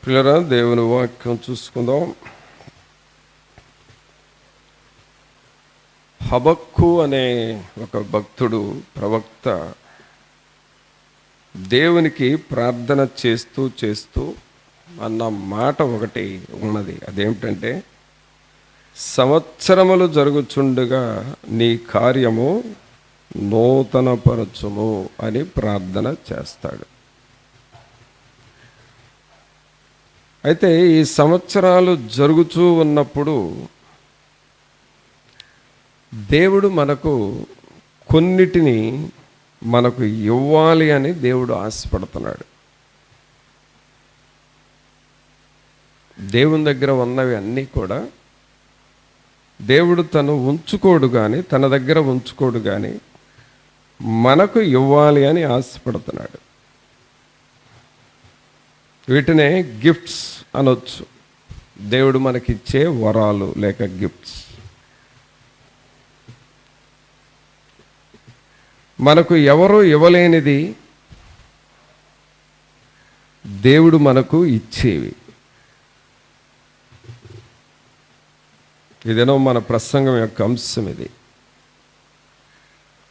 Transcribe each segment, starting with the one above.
ప్రియరా, దేవుని వాక్యం చూసుకుందాం. హబక్కు అనే ఒక భక్తుడు, ప్రవక్త దేవునికి ప్రార్థన చేస్తూ చేస్తూ అన్న మాట ఒకటి ఉన్నది. అదేమిటంటే, సంవత్సరములు జరుగుచుండగా నీ కార్యము నూతనపరచుము అని ప్రార్థన చేస్తాడు. అయితే ఈ సంవత్సరాలు జరుగుతూ ఉన్నప్పుడు దేవుడు మనకు కొన్నిటిని మనకు ఇవ్వాలి అని దేవుడు ఆశపడుతున్నాడు. దేవుని దగ్గర ఉన్నవి అన్నీ కూడా దేవుడు తను ఉంచుకోడు కానీ, తన దగ్గర ఉంచుకోడు కానీ మనకు ఇవ్వాలి అని ఆశపడుతున్నాడు. వీటినే గిఫ్ట్స్ అనొచ్చు. దేవుడు మనకిచ్చే వరాలు లేక గిఫ్ట్స్. మనకు ఎవరు ఇవ్వలేనిది దేవుడు మనకు ఇచ్చేవి. ఇదేనో మన ప్రసంగం యొక్క అంశం. ఇది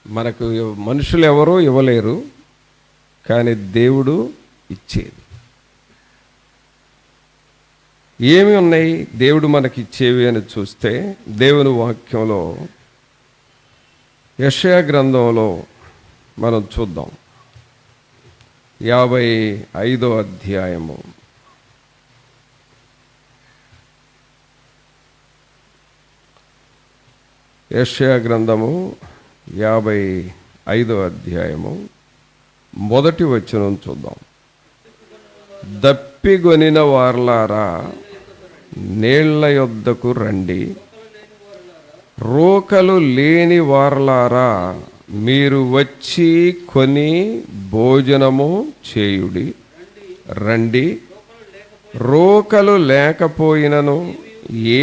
మనకు మనుషులు ఎవరూ ఇవ్వలేరు, కానీ దేవుడు ఇచ్చేది. ఏమి ఉన్నాయి దేవుడు మనకి ఇచ్చేవి అని చూస్తే, దేవుని వాక్యంలో యెషయా గ్రంథంలో మనం చూద్దాం. 55వ అధ్యాయము. యెషయా గ్రంథము 55వ అధ్యాయము మొదటి వచనం చూద్దాం. దప్పిగొనిన వారలారా, నీళ్ల యొద్దకు రండి, రోకలు లేని వారలారా, మీరు వచ్చి కొని భోజనము చేయుడి. రండి, రోకలు లేకపోయినను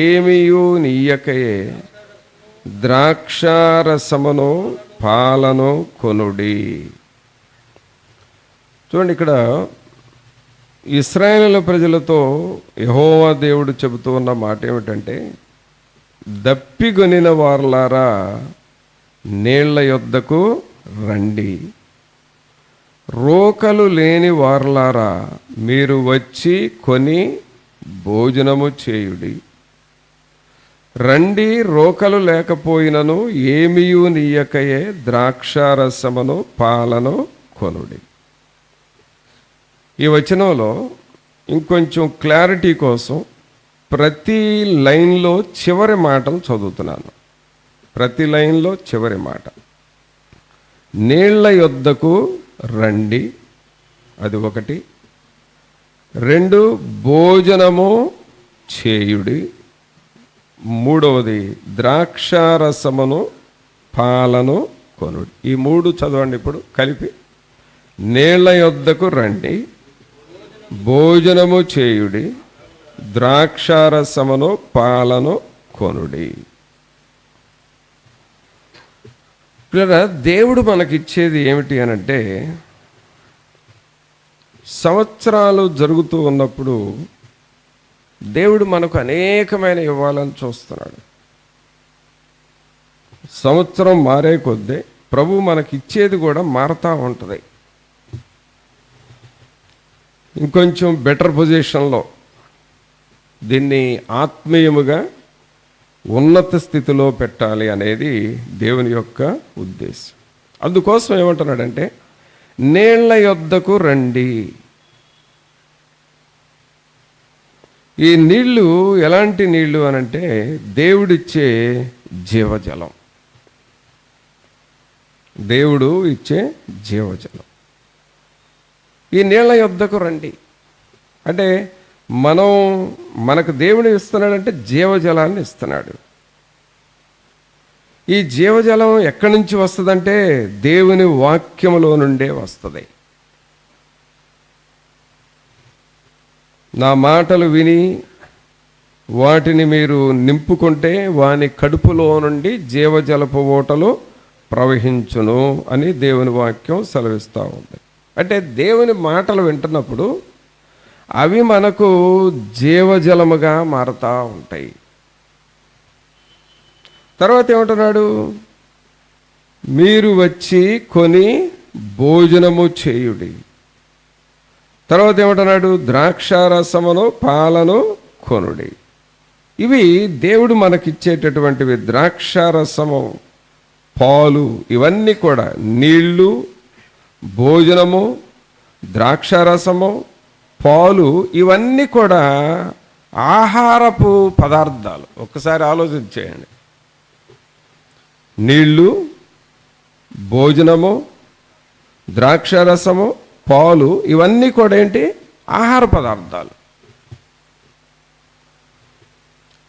ఏమియూ నీయకయే ద్రాక్షారసమును పాలను కొనుడి. చూడండి, ఇక్కడ ఇశ్రాయేలు ప్రజలతో యెహోవా దేవుడు చెబుతూ ఉన్న మాట ఏమిటంటే, దప్పిగొనిన వారలారా, నీళ్ల యొద్దకు రండి, రోకలు లేని వారలారా, మీరు వచ్చి కొని భోజనము చేయుడి. రండి, రోకలు లేకపోయినను ఏమియూ నీయకయే ద్రాక్షారసమును పాలను కొనుడి. ఈ వచనంలో ఇంకొంచెం క్లారిటీ కోసం ప్రతి లైన్లో చివరి మాటను చదువుతున్నాను. ప్రతి లైన్లో చివరి మాట. నీళ్ల యొద్దకు రండి, అది ఒకటి. 2, భోజనము చేయుడి. 3వది, ద్రాక్షారసమును పాలను కొనుడి. ఈ 3 చదవండి ఇప్పుడు కలిపి. నీళ్ల యొద్దకు రండి, భోజనము చేయుడి, ద్రాక్షారసమును పాలను కొనుడి. దేవుడు మనకిచ్చేది ఏమిటి అనంటే, సంవత్సరాలు జరుగుతూ ఉన్నప్పుడు దేవుడు మనకు అనేకమైన ఇవ్వాలని చూస్తున్నాడు. సంవత్సరం మారే కొద్దీ ప్రభు మనకిచ్చేది కూడా మారుతూ ఉంటుంది. ఇంకొంచెం బెటర్ పొజిషన్లో, దీన్ని ఆత్మీయముగా ఉన్నత స్థితిలో పెట్టాలి అనేది దేవుని యొక్క ఉద్దేశం. అందుకోసం ఏమంటున్నాడంటే, నీళ్ల యొద్దకు రండి. ఈ నీళ్లు ఎలాంటి నీళ్లు అనంటే, దేవుడిచ్చే జీవజలం. దేవుడు ఇచ్చే జీవజలం. ఈ నీళ్ల యొద్దకు రండి అంటే, మనకు దేవుడు ఇస్తున్నాడంటే జీవజలాన్ని ఇస్తున్నాడు. ఈ జీవజలం ఎక్కడి నుంచి వస్తుందంటే, దేవుని వాక్యములో నుండే వస్తుంది. నా మాటలు విని వాటిని మీరు నింపుకుంటే వాని కడుపులో నుండి జీవజలపు ఓటలు ప్రవహించును అని దేవుని వాక్యం సెలవిస్తూ ఉంది. అంటే దేవుని మాటలు వింటున్నప్పుడు అవి మనకు జీవజలముగా మారుతూ ఉంటాయి. తర్వాత ఏమంటున్నాడు? మీరు వచ్చి కొని భోజనము చేయుడి. తర్వాత ఏమంటున్నాడు? ద్రాక్షారసమును పాలను కొనుడి. ఇవి దేవుడు మనకిచ్చేటటువంటివి. ద్రాక్షారసము, పాలు, ఇవన్నీ కూడా నీళ్ళు, భోజనము, ద్రాక్షారసము, పాలు, ఇవన్నీ కూడా ఆహారపు పదార్థాలు. ఒక్కసారి ఆలోచించేయండి. నీళ్ళు, భోజనము, ద్రాక్షారసము, పాలు, ఇవన్నీ కూడా ఏంటి? ఆహార పదార్థాలు.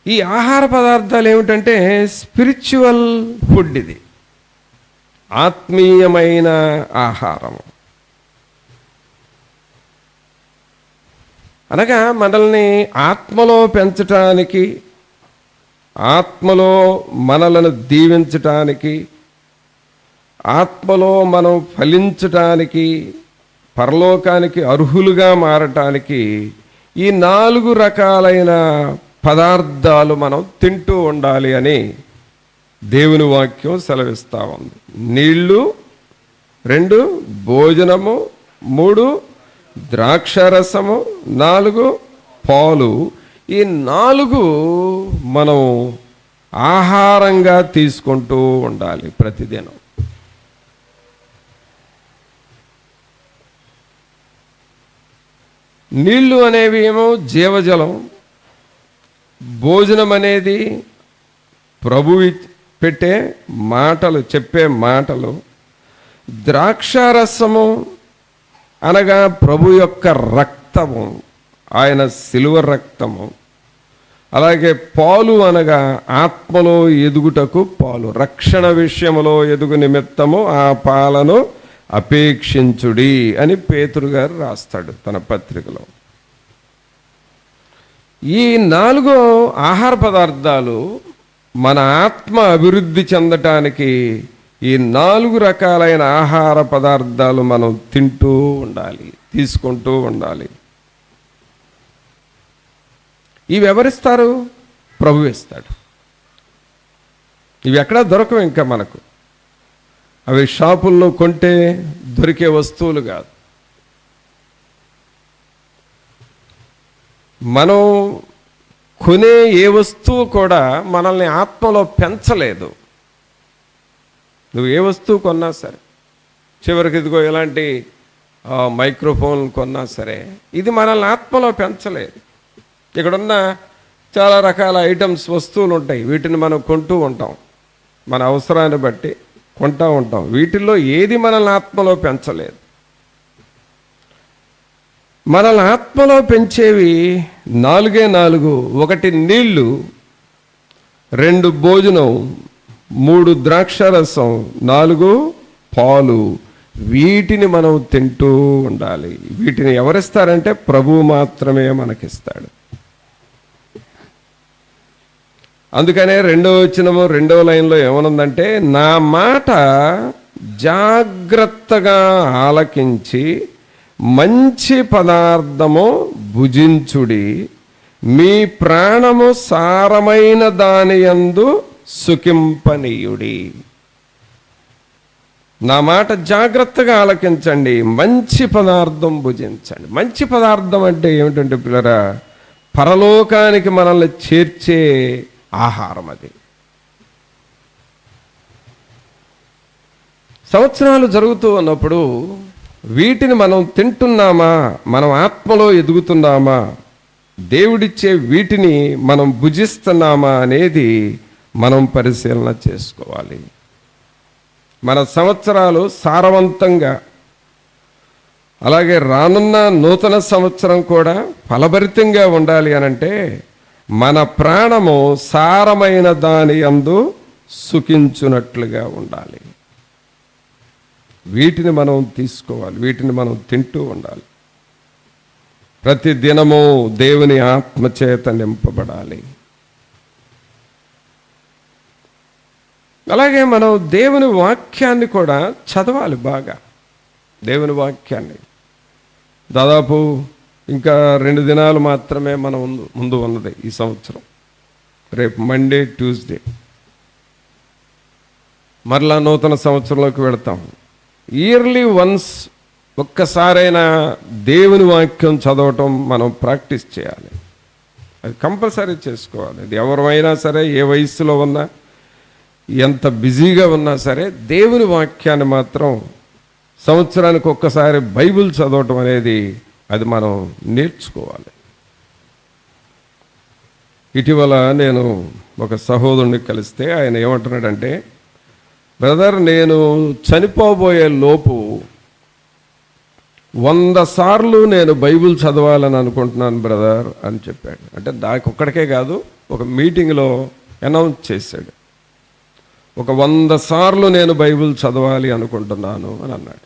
ఈ ఆహార పదార్థాలు ఏమిటంటే స్పిరిచువల్ ఫుడ్. ఇది ఆత్మీయమైన ఆహారము. అనగా మనల్ని ఆత్మలో పెంచటానికి, ఆత్మలో మనలను దీవించటానికి, ఆత్మలో మనం ఫలించటానికి, పరలోకానికి అర్హులుగా మారటానికి ఈ 4 రకాలైన పదార్థాలు మనం తింటూ ఉండాలి అని దేవుని వాక్యం సెలవిస్తూ ఉంది. నీళ్ళు, 2 భోజనము, 3 ద్రాక్షారసము, 4 పాలు. ఈ 4 మనం ఆహారంగా తీసుకుంటూ ఉండాలి ప్రతిదినం. నీళ్ళు అనేవి ఏమో జీవజలం, భోజనం అనేది ప్రభు పెట్టే మాటలు, చెప్పే మాటలు, ద్రాక్షారసము అనగా ప్రభు యొక్క రక్తము, ఆయన శిలువ రక్తము. అలాగే పాలు అనగా ఆత్మలో ఎదుగుటకు పాలు, రక్షణ విషయములో ఎదుగు నిమిత్తము ఆ పాలను అపేక్షించుడి అని పేతురు గారు రాస్తాడు తన పత్రికలో. ఈ 4 ఆహార పదార్థాలు మన ఆత్మ అభివృద్ధి చెందటానికి ఈ 4 రకాలైన ఆహార పదార్థాలు మనం తింటూ ఉండాలి, తీసుకుంటూ ఉండాలి. ఇవి ఎవరిస్తారు? ప్రభు ఇస్తాడు. ఇవి ఎక్కడా దొరకవు ఇంకా మనకు. అవి షాపుల్లో కొంటే దొరికే వస్తువులు కాదు. మనం కొనే ఏ వస్తువు కూడా మనల్ని ఆత్మలో పెంచలేదు. నువ్వు ఏ వస్తువు కొన్నా సరే, చివరికి ఇదిగో ఇలాంటి మైక్రోఫోన్ కొన్నా సరే, ఇది మనల్ని ఆత్మలో పెంచలేదు. ఇక్కడున్న చాలా రకాల ఐటమ్స్, వస్తువులు ఉంటాయి. వీటిని మనం కొంటూ ఉంటాం, మన అవసరాన్ని బట్టి కొంటూ ఉంటాం. వీటిల్లో ఏది మనల్ని ఆత్మలో పెంచలేదు. మనల్ని ఆత్మలో పెంచేవి 4 ఒకటి నీళ్ళు, 2 భోజనం, 3 ద్రాక్షారసం, 4 పాలు. వీటిని మనం తింటూ ఉండాలి. వీటిని ఎవరిస్తారంటే ప్రభువు మాత్రమే మనకిస్తాడు. అందుకనే 2వ వచనము 2వ లైన్లో ఏమనుందంటే, నా మాట జాగ్రత్తగా ఆలకించి మంచి పదార్థము భుజించుడి, మీ ప్రాణము సారమైన దాని యందు సుఖింపనీయుడి. నా మాట జాగ్రత్తగా ఆలకించండి, మంచి పదార్థం భుజించండి. మంచి పదార్థం అంటే ఏమిటంటే పిల్లరా, పరలోకానికి మనల్ని చేర్చే ఆహారం. అది సంవత్సరాలు జరుగుతూ ఉన్నప్పుడు వీటిని మనం తింటున్నామా, మనం ఆత్మలో ఎదుగుతున్నామా, దేవుడిచ్చే వీటిని మనం భుజిస్తున్నామా అనేది మనం పరిశీలన చేసుకోవాలి. మన సంవత్సరాలు సారవంతంగా, అలాగే రానున్న నూతన సంవత్సరం కూడా ఫలభరితంగా ఉండాలి అనంటే మన ప్రాణము సారమైన దాని యందు సుఖించున్నట్లుగా ఉండాలి. వీటిని మనం తీసుకోవాలి, వీటిని మనం తింటూ ఉండాలి. ప్రతి దినము దేవుని ఆత్మచేత నింపబడాలి. అలాగే మనం దేవుని వాక్యాన్ని కూడా చదవాలి బాగా. దేవుని వాక్యాన్ని దాదాపు ఇంకా 2 దినాలు మాత్రమే మన ముందు ఉన్నది ఈ సంవత్సరం. రేపు మండే, ట్యూస్డే మరలా నూతన సంవత్సరంలోకి వెళతాం. ఇయర్లీ వన్స్ ఒక్కసారైనా దేవుని వాక్యం చదవటం మనం ప్రాక్టీస్ చేయాలి. అది కంపల్సరీ చేసుకోవాలి. అది ఎవరైనా సరే, ఏ వయస్సులో ఉన్నా, ఎంత బిజీగా ఉన్నా సరే, దేవుని వాక్యాన్ని మాత్రం సంవత్సరానికి ఒక్కసారి బైబిల్ చదవటం అనేది అది మనం నేర్చుకోవాలి. ఇటీవల నేను ఒక సహోదరుని కలిస్తే ఆయన ఏమంటున్నాడంటే, బ్రదర్, నేను చనిపోబోయే లోపు 100 సార్లు నేను బైబిల్ చదవాలని అనుకుంటున్నాను బ్రదర్ అని చెప్పాడు. అంటే దానికి ఒక్కడికే కాదు, ఒక మీటింగ్లో అనౌన్స్ చేశాడు, ఒక 100 సార్లు నేను బైబిల్ చదవాలి అనుకుంటున్నాను అని అన్నాడు.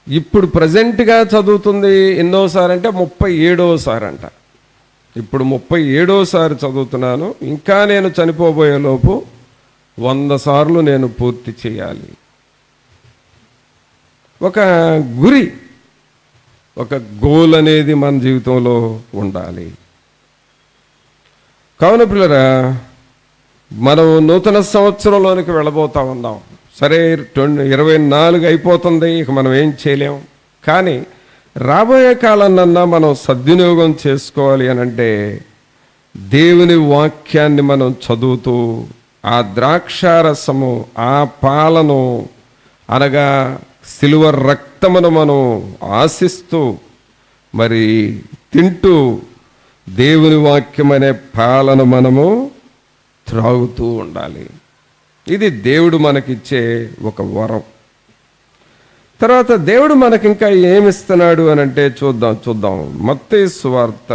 ఇప్పుడు ప్రజెంట్గా చదువుతుంది ఎన్నోసారి అంటే 37వ అంట. ఇప్పుడు 37వ చదువుతున్నాను. ఇంకా నేను చనిపోబోయే లోపు 100 సార్లు నేను పూర్తి చేయాలి. ఒక గురి, ఒక గోల్ అనేది మన జీవితంలో ఉండాలి. కావున పిల్లరా, మనం నూతన సంవత్సరంలోనికి వెళ్ళబోతా ఉన్నాం. సరే, 24 అయిపోతుంది, ఇక మనం ఏం చేయలేం. కానీ రాబోయే కాలాన్నన్నా మనం సద్వినియోగం చేసుకోవాలి అని అంటే, దేవుని వాక్యాన్ని మనం చదువుతూ, ఆ ద్రాక్షారసము, ఆ పాలను అనగా సిలువ రక్తమును మనం ఆశిస్తూ మరి తింటూ, దేవుని వాక్యం అనే పాలను మనము త్రాగుతూ ఉండాలి. ఇది దేవుడు మనకిచ్చే ఒక వరం. తర్వాత దేవుడు మనకి ఇంకా ఏమిస్తున్నాడు అని అంటే చూద్దాం. మత్తయి సువార్త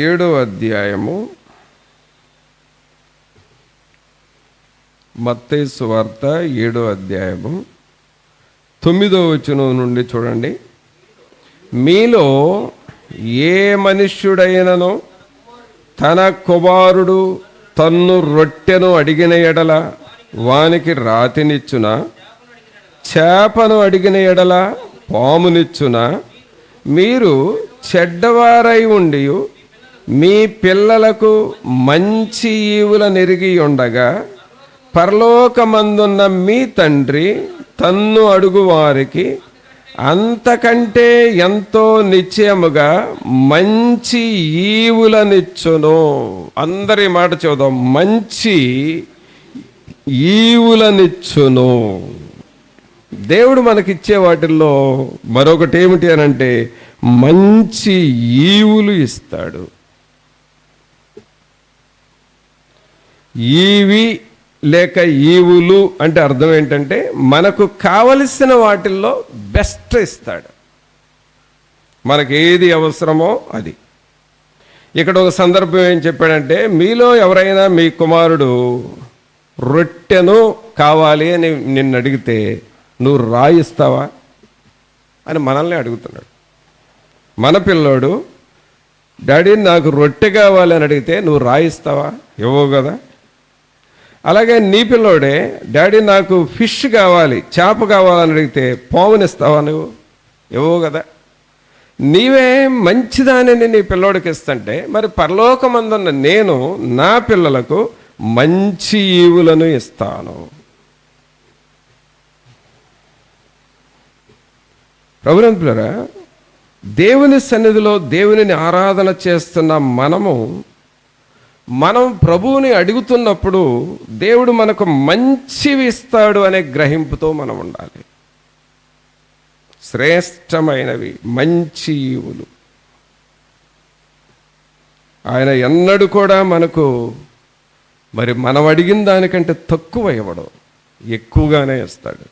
7వ అధ్యాయము, మత్తయి సువార్త 7వ అధ్యాయము 9వ వచనం నుండి చూడండి. మీలో ఏ మనుష్యుడైనను తన కుమారుడు తన్ను రొట్టెను అడిగిన ఎడల వానికి రాతినిచ్చునా, చేపను అడిగిన ఎడల పామునిచ్చునా? మీరు చెడ్డవారై ఉండి మీ పిల్లలకు మంచి ఈవుల నెరిగి ఉండగా, పరలోకమందున్న మీ తండ్రి తన్ను అడుగు వారికి అంతకంటే ఎంతో నిశ్చయముగా మంచి ఈవులనిచ్చును. అందరి మాట చూద్దాం, మంచి ఈవులనిచ్చును. దేవుడు మనకిచ్చే వాటిల్లో మరొకటి ఏమిటి అని అంటే, మంచి ఈవులు ఇస్తాడు. ఈవి లేక ఈవులు అంటే అర్థం ఏంటంటే, మనకు కావలసిన వాటిల్లో బెస్ట్ ఇస్తాడు. మనకు ఏది అవసరమో అది. ఇక్కడ ఒక సందర్భం ఏం చెప్పాడంటే, మీలో ఎవరైనా మీ కుమారుడు రొట్టెను కావాలి అని నిన్ను అడిగితే నువ్వు రాయిస్తావా అని మనల్ని అడుగుతున్నాడు. మన పిల్లోడు, డాడీ నాకు రొట్టె కావాలి అని అడిగితే నువ్వు రాయిస్తావా? ఇవ్వవు కదా. అలాగే నీ పిల్లోడే, డాడీ నాకు ఫిష్ కావాలి, చేప కావాలని అడిగితే పామునిస్తావా? నువ్వు ఇవ్వవు కదా. నీవే మంచిదానిని నీ పిల్లోడికి ఇస్తుంటే, మరి పరలోకమందున్న నేను నా పిల్లలకు మంచి ఈవులను ఇస్తాను. ప్రభునంతులారా, దేవుని సన్నిధిలో దేవునిని ఆరాధన చేస్తున్న మనం ప్రభువుని అడుగుతున్నప్పుడు దేవుడు మనకు మంచివి ఇస్తాడు అనే గ్రహింపుతో మనం ఉండాలి. శ్రేష్టమైనవి, మంచి ఈవులు. ఆయన ఎన్నడూ కూడా మనకు మరి మనం అడిగిన దానికంటే తక్కువ ఇవ్వడు, ఎక్కువగానే ఇస్తాడు.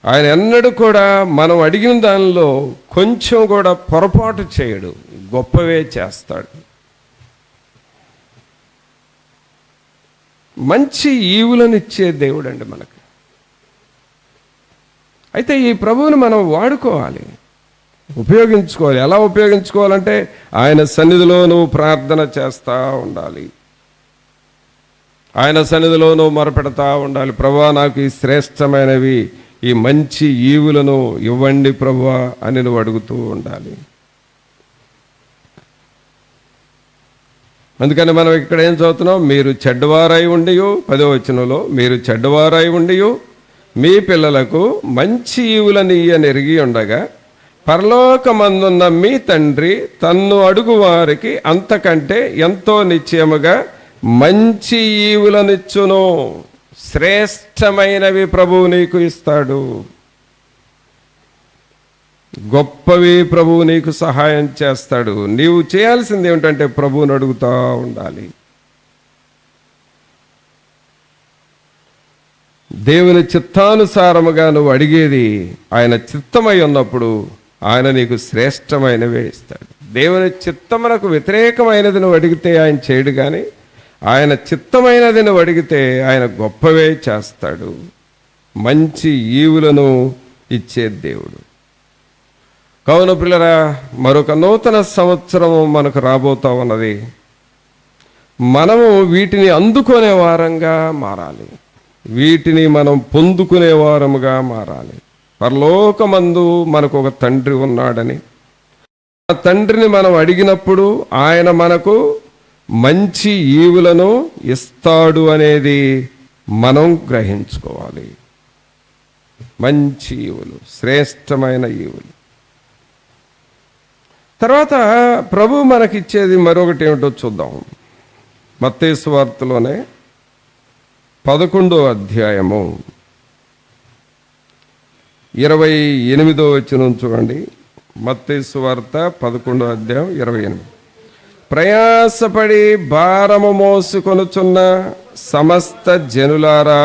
ఆయన ఎన్నడూ కూడా మనం అడిగిన దానిలో కొంచెం కూడా పొరపాటు చేయడు, గొప్పవే చేస్తాడు. మంచి ఈవులను ఇచ్చే దేవుడు అండి మనకు. అయితే ఈ ప్రభువుని మనం వాడుకోవాలి, ఉపయోగించుకోవాలి. ఎలా ఉపయోగించుకోవాలంటే, ఆయన సన్నిధిలో నువ్వు ప్రార్థన చేస్తూ ఉండాలి. ఆయన సన్నిధిలోనూ మొరపెడతా ఉండాలి. ప్రభువా, నాకు ఈ శ్రేష్టమైనవి, ఈ మంచి ఈవులను ఇవ్వండి ప్రభువా అని నువ్వు అడుగుతూ ఉండాలి. అందుకని మనం ఇక్కడ ఏం చదువుతున్నాం? మీరు చెడ్డవారై ఉండియు, 10వ వచనంలో, మీరు చెడ్డవారై ఉండియు మీ పిల్లలకు మంచి ఈవులను ఇయ్యనెరిగి ఉండగా పరలోకమందున్న మీ తండ్రి తన్ను అడుగు వారికి అంతకంటే ఎంతో నిశ్చయముగా మంచి ఈవులనిచ్చును. శ్రేష్టమైనవి ప్రభువు నీకు ఇస్తాడు. గొప్పవి ప్రభువు నీకు సహాయం చేస్తాడు. నీవు చేయాల్సింది ఏమిటంటే ప్రభువుని అడుగుతూ ఉండాలి. దేవుని చిత్తానుసారముగా నువ్వు అడిగేది ఆయన చిత్తమై ఉన్నప్పుడు ఆయన నీకు శ్రేష్టమైనవే ఇస్తాడు. దేవుని చిత్తమునకు వ్యతిరేకమైనది నువ్వు అడిగితే ఆయన చేయడు, కానీ ఆయన చిత్తమైనది నువ్వు అడిగితే ఆయన గొప్పవే చేస్తాడు. మంచి ఈవులను ఇచ్చే దేవుడు. కావున పిల్లరా, మరొక నూతన సంవత్సరం మనకు రాబోతా ఉన్నది. మనము వీటిని అందుకునే వారంగా మారాలి. వీటిని మనం పొందుకునే వారముగా మారాలి. పరలోకమందు మనకు ఒక తండ్రి ఉన్నాడని, ఆ తండ్రిని మనం అడిగినప్పుడు ఆయన మనకు మంచి ఈవులను ఇస్తాడు అనేది మనం గ్రహించుకోవాలి. మంచి ఈవులు, శ్రేష్టమైన ఈవులు. తర్వాత ప్రభు మనకిచ్చేది మరొకటి ఏమిటో చూద్దాం. మత్తయి సువార్తలోనే 11వ అధ్యాయము 28వ వచనం చూడండి. మత్తయి సువార్త 11వ అధ్యాయం 28. ప్రయాసపడి భారము మోసుకొనుచున్న సమస్త జనులారా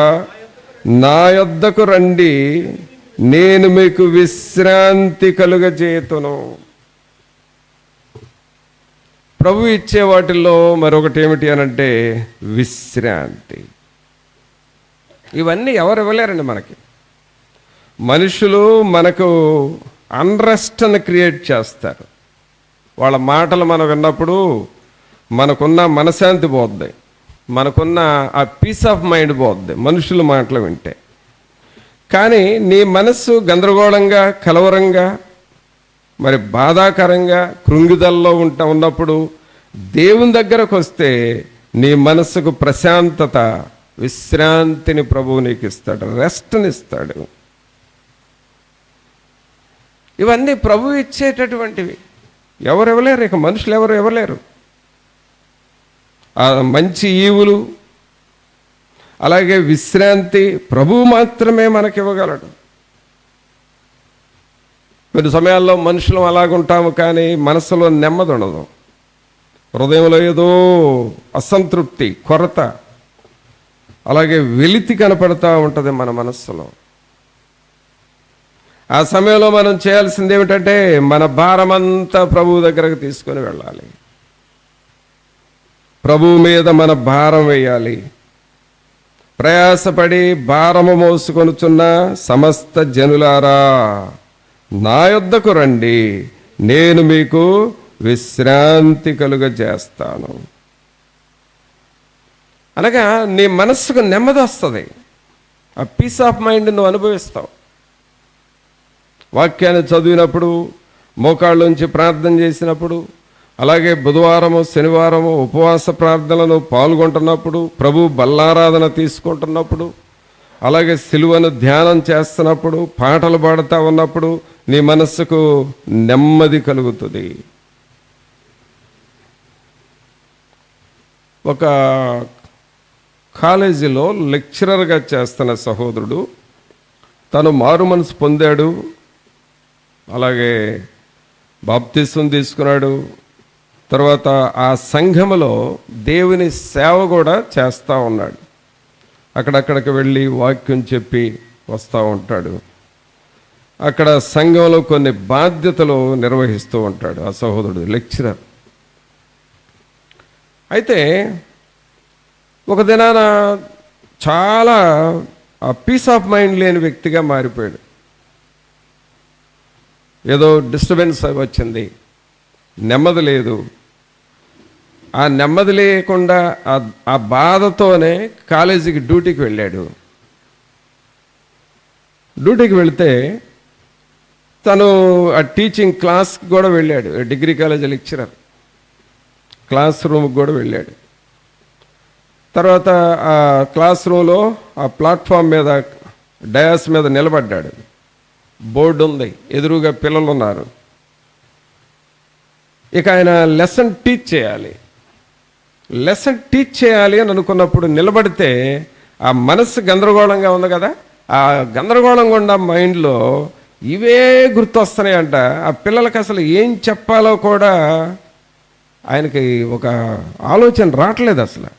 నా యొద్దకు రండి, నేను మీకు విశ్రాంతి కలుగజేతును. ప్రభు ఇచ్చే వాటిల్లో మరొకటి ఏమిటి అనంటే విశ్రాంతి. ఇవన్నీ ఎవరు ఇవ్వలేరండి మనకి. మనుషులు మనకు అన్రెస్ట్ని క్రియేట్ చేస్తారు. వాళ్ళ మాటలు మనం విన్నప్పుడు మనకున్న మనశ్శాంతి పోద్ది, మనకున్న ఆ పీస్ ఆఫ్ మైండ్ పోద్ది మనుషుల మాటలు వింటే. కానీ నీ మనస్సు గందరగోళంగా, కలవరంగా, మరి బాధాకరంగా, కృంగిదల్లో ఉన్నప్పుడు దేవుని దగ్గరకు వస్తే నీ మనస్సుకు ప్రశాంతత, విశ్రాంతిని ప్రభువు నీకు ఇస్తాడు, రెస్ట్ని ఇస్తాడు. ఇవన్నీ ప్రభు ఇచ్చేటటువంటివి. ఎవరు ఇవ్వలేరు, ఇక మనుషులు ఎవరు ఇవ్వలేరు. ఆ మంచి ఈవులు, అలాగే విశ్రాంతి ప్రభువు మాత్రమే మనకి ఇవ్వగలడు. కొన్ని సమయాల్లో మనుషులు అలాగుంటాము, కానీ మనసులో నెమ్మది ఉండదు. హృదయంలో ఏదో అసంతృప్తి, కొరత, అలాగే వెలితి కనపడతా ఉంటుంది మన మనస్సులో. ఆ సమయంలో మనం చేయాల్సింది ఏమిటంటే మన భారమంతా ప్రభువు దగ్గరకు తీసుకొని వెళ్ళాలి. ప్రభువు మీద మన భారం వేయాలి. ప్రయాసపడి భారము మోసుకొనుచున్న సమస్త జనులారా నా యొద్దకు రండి, నేను మీకు విశ్రాంతి కలుగజేస్తాను. అనగా నీ మనస్సుకు నెమ్మది వస్తుంది, ఆ పీస్ ఆఫ్ మైండ్ నువ్వు అనుభవిస్తావు. వాక్యాన్ని చదివినప్పుడు, మోకాళ్ళుంచి ప్రార్థన చేసినప్పుడు, అలాగే బుధవారము శనివారము ఉపవాస ప్రార్థనలు పాల్గొంటున్నప్పుడు, ప్రభు బల్లారాధన తీసుకుంటున్నప్పుడు, అలాగే సిలువను ధ్యానం చేస్తున్నప్పుడు, పాటలు పాడుతూ ఉన్నప్పుడు నీ మనస్సుకు నెమ్మది కలుగుతుంది. ఒక కాలేజీలో లెక్చరర్గా చేస్తున్న సహోదరుడు తను మారు మనసు పొందాడు, అలాగే బాప్తిసం తీసుకున్నాడు. తర్వాత ఆ సంఘములో దేవుని సేవ కూడా చేస్తూ ఉన్నాడు. అక్కడక్కడికి వెళ్ళి వాక్యం చెప్పి వస్తూ ఉంటాడు. అక్కడ సంఘంలో కొన్ని బాధ్యతలు నిర్వహిస్తూ ఉంటాడు ఆ సహోదరుడు, లెక్చరర్. అయితే ఒక దినాన చాలా పీస్ ఆఫ్ మైండ్ లేని వ్యక్తిగా మారిపోయాడు. ఏదో డిస్టర్బెన్స్ వచ్చింది, నెమ్మది లేదు. ఆ నెమ్మది లేకుండా ఆ బాధతోనే కాలేజీకి డ్యూటీకి వెళ్ళాడు. డ్యూటీకి వెళితే తను ఆ టీచింగ్ క్లాస్కి కూడా వెళ్ళాడు. డిగ్రీ కాలేజ్ లెక్చరర్, క్లాస్ రూమ్కి కూడా వెళ్ళాడు. తర్వాత ఆ క్లాస్ రూమ్లో ఆ ప్లాట్ఫామ్ మీద డయాస్ మీద నిలబడ్డాడు. బోర్డు ఉంది, ఎదురుగా పిల్లలు ఉన్నారు. ఇక ఆయన లెసన్ టీచ్ చేయాలి అని అనుకున్నప్పుడు నిలబడితే ఆ మనస్సు గందరగోళంగా ఉంది కదా, ఆ గందరగోళంగా ఉన్న మైండ్లో ఇవే గుర్తొస్తున్నాయంట. ఆ పిల్లలకి అసలు ఏం చెప్పాలో కూడా ఆయనకి ఒక ఆలోచన రావట్లేదు అసలు.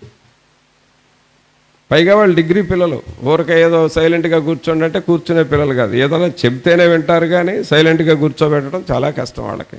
పైగా వాళ్ళు డిగ్రీ పిల్లలు, ఊరికే ఏదో సైలెంట్గా కూర్చోండి అంటే కూర్చునే పిల్లలు కాదు. ఏదైనా చెప్తేనే వింటారు, కానీ సైలెంట్గా కూర్చోబెట్టడం చాలా కష్టం వాళ్ళకి.